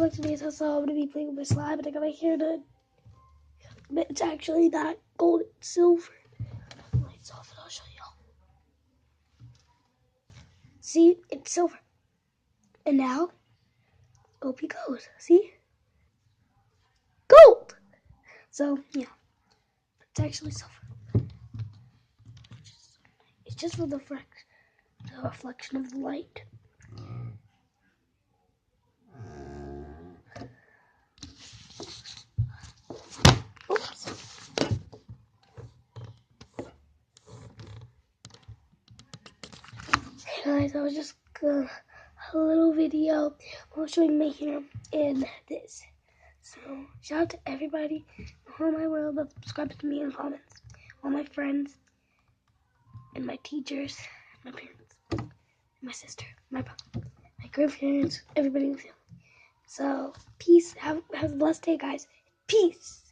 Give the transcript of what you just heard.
back to me. So I'm gonna be playing with my slime, and I got my hair done. But it's actually not gold, it's silver. Lights off, and I'll show y'all. See, it's silver. And now, up he goes. See, gold. So yeah, it's actually silver. It's just for the reflection of the light. Oops. Hey guys, I was just a little video showing my hair and this. So shout out to everybody in all my world that subscribes to me and comments. All my friends and my teachers, my parents, my sister, my papa, my grandparents, everybody in the family. So peace. Have a blessed day, guys. Peace.